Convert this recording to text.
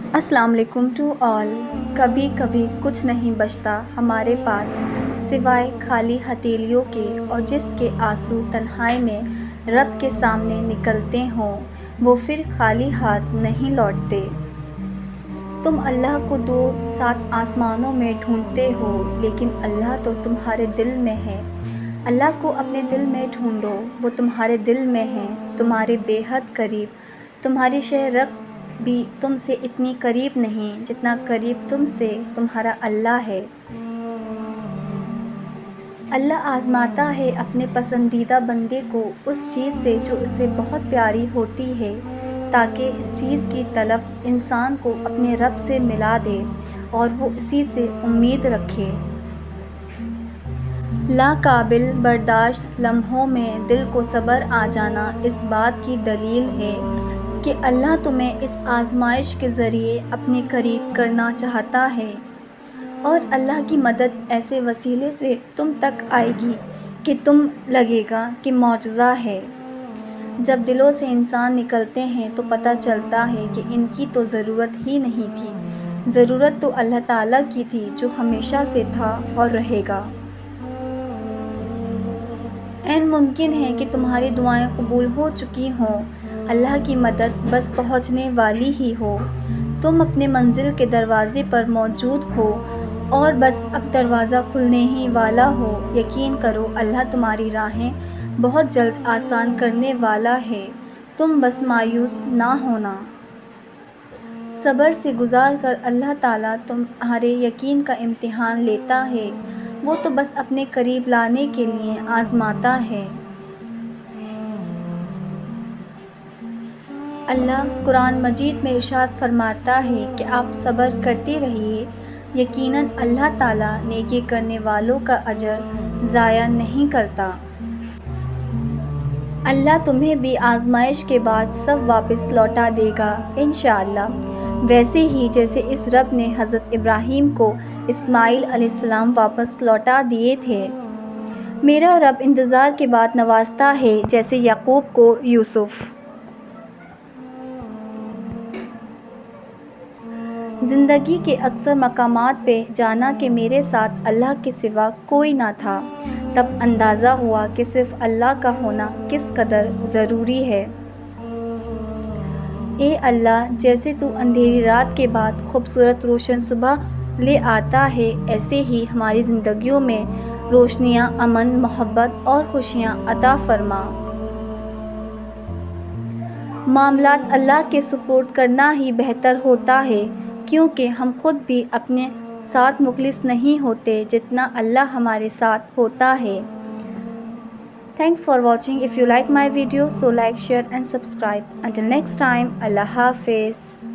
السلام علیکم to all. کبھی کبھی کچھ نہیں بچتا ہمارے پاس سوائے خالی ہتھیلیوں کے، اور جس کے آنسو تنہائی میں رب کے سامنے نکلتے ہوں وہ پھر خالی ہاتھ نہیں لوٹتے۔ تم اللہ کو دور سات آسمانوں میں ڈھونڈتے ہو، لیکن اللہ تو تمہارے دل میں ہے۔ اللہ کو اپنے دل میں ڈھونڈو، وہ تمہارے دل میں ہے، تمہارے بے حد قریب۔ تمہاری شہ رگ بھی تم سے اتنی قریب نہیں جتنا قریب تم سے تمہارا اللہ ہے۔ اللہ آزماتا ہے اپنے پسندیدہ بندے کو اس چیز سے جو اسے بہت پیاری ہوتی ہے، تاکہ اس چیز کی طلب انسان کو اپنے رب سے ملا دے اور وہ اسی سے امید رکھے۔ لا قابل برداشت لمحوں میں دل کو صبر آ جانا اس بات کی دلیل ہے کہ اللہ تمہیں اس آزمائش کے ذریعے اپنے قریب کرنا چاہتا ہے، اور اللہ کی مدد ایسے وسیلے سے تم تک آئے گی کہ تم لگے گا کہ معجزہ ہے۔ جب دلوں سے انسان نکلتے ہیں تو پتہ چلتا ہے کہ ان کی تو ضرورت ہی نہیں تھی، ضرورت تو اللہ تعالیٰ کی تھی جو ہمیشہ سے تھا اور رہے گا۔ عین ممکن ہے کہ تمہاری دعائیں قبول ہو چکی ہوں، اللہ کی مدد بس پہنچنے والی ہی ہو۔ تم اپنے منزل کے دروازے پر موجود ہو اور بس اب دروازہ کھلنے ہی والا ہو۔ یقین کرو اللہ تمہاری راہیں بہت جلد آسان کرنے والا ہے، تم بس مایوس نہ ہونا۔ صبر سے گزار کر اللہ تعالیٰ تمہارے یقین کا امتحان لیتا ہے، وہ تو بس اپنے قریب لانے کے لیے آزماتا ہے۔ اللہ قرآن مجید میں ارشاد فرماتا ہے کہ آپ صبر کرتے رہیے، یقیناً اللہ تعالیٰ نیکی کرنے والوں کا اجر ضائع نہیں کرتا۔ اللہ تمہیں بھی آزمائش کے بعد سب واپس لوٹا دے گا انشاءاللہ، ویسے ہی جیسے اس رب نے حضرت ابراہیم کو اسماعیل علیہ السلام واپس لوٹا دیے تھے۔ میرا رب انتظار کے بعد نوازتا ہے، جیسے یعقوب کو یوسف۔ زندگی کے اکثر مقامات پہ جانا کہ میرے ساتھ اللہ کے سوا کوئی نہ تھا، تب اندازہ ہوا کہ صرف اللہ کا ہونا کس قدر ضروری ہے۔ اے اللہ، جیسے تو اندھیری رات کے بعد خوبصورت روشن صبح لے آتا ہے، ایسے ہی ہماری زندگیوں میں روشنیاں، امن، محبت اور خوشیاں عطا فرما۔ معاملات اللہ کے سپرد کرنا ہی بہتر ہوتا ہے، کیونکہ ہم خود بھی اپنے ساتھ مخلص نہیں ہوتے جتنا اللہ ہمارے ساتھ ہوتا ہے۔ Thanks for watching. If you like my video, so like, share and subscribe. Until next time, Allah Hafiz.